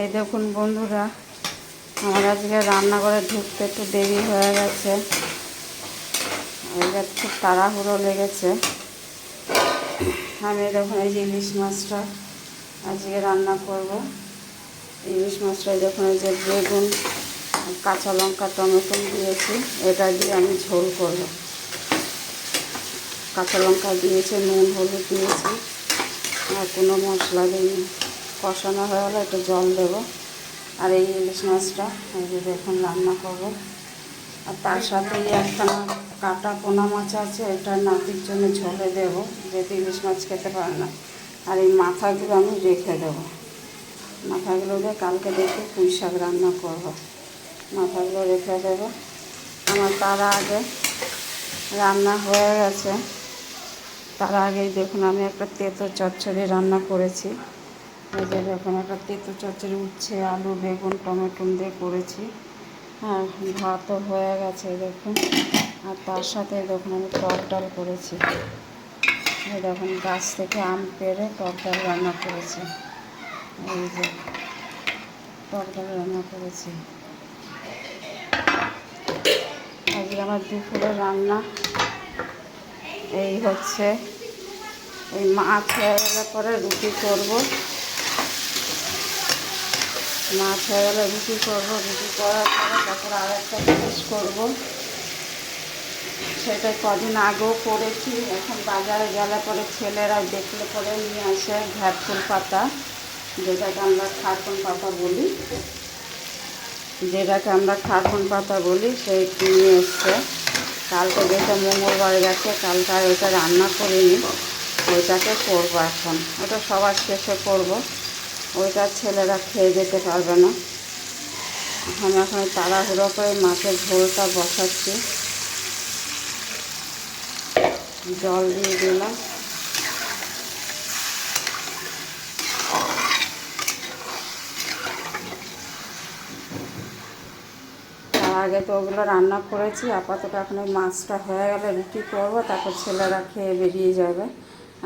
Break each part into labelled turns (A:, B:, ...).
A: এই দেখুন বন্ধুরা, আমার আজকে রান্নাঘরে ঢুকতে একটু দেরি হয়ে গেছে। আজকে খুব তাড়াহুড়ো লেগেছে। আমি দেখুন এই যে ইলিশ মাছটা আজকে রান্না করব। ইলিশ মাছটা দেখুন এই যে বেগুন, কাঁচা লঙ্কা, টমেটো দিয়েছি, এটা দিয়ে আমি ঝোল করব। কাঁচা লঙ্কা দিয়েছি, নুন হলুদ দিয়েছি, আর কোনো মশলা দিইনি। কষানো হয়ে গেলে একটু জল দেবো। আর এই ইলিশ মাছটা এই যে দেখুন রান্না করব। আর তার সাথে একটা কাটা পোনা মাছ আছে, এটা নাতির জন্য ঝোলে দেবো, যেহেতু ইলিশ মাছ খেতে পারে না। আর এই মাথাগুলো আমি রেখে দেবো। মাথাগুলো দিয়ে কালকে দেখে পুঁই শাক রান্না করব। মাথাগুলো রেখে দেবো। আমার তার আগে রান্না হয়ে গেছে। তার আগেই দেখুন আমি একটা তেঁতো চচ্চড়ি রান্না করেছি। এই যে দেখুন একটা তেঁতো চচ্চড়ি, উচ্ছে, আলু, বেগুন, টমেটো দিয়ে করেছি। হ্যাঁ, ভাতও হয়ে গেছে দেখুন। আর তার সাথে দেখুন আমি টক ডাল করেছি। এই দেখুন গাছ থেকে আম পেড়ে টক ডাল রান্না করেছি। এই যে টক ডাল রান্না করেছি। আজকে আমার দুপুরে রান্না এই হচ্ছে। এই মাছ হয়ে গেলে পরে রুটি করব। মাছ হয়ে গেলে রুটি করব। রুটি করার পরে তারপরে আরেকটা জিনিস করব, সেটা কদিন আগেও করেছি। এখন বাজারে গেলে পরে ছেলেরা দেখলে পরে নিয়ে আসে ঘাটফুল পাতা, যেটাকে আমরা খারকুন পাতা বলি, সেই নিয়ে এসছে। কালকে যেটা মঙ্গলবার গেছে, কালকে আর ওইটা রান্না করিনি, ওইটাকে করবো এখন। ওটা সবার শেষে করব, ওইটা ছেলেরা খেয়ে যেতে পারবে না। আমি এখন তাড়াহুড়ো করে মাছের ঝোলটা বসাচ্ছি। জল দিয়ে দিলাম। তার আগে তো ওগুলো রান্না করেছি। আপাতত এখন ওই মাছটা হয়ে গেলে রুটি করবো, তারপর ছেলেরা খেয়ে বেরিয়ে যাবে।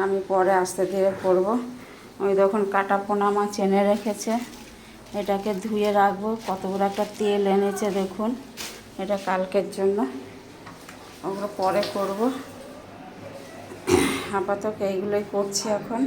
A: আমি পরে আস্তে ধীরে করব। ওই দেখুন কাটা পোনা মাছ এনে রেখেছে, এটাকে ধুয়ে রাখবো। কতগুলো একটা তেল এনেছে দেখুন, এটা কালকের জন্য। ওগুলো পরে করব। আপাতত এইগুলোই করছি এখন।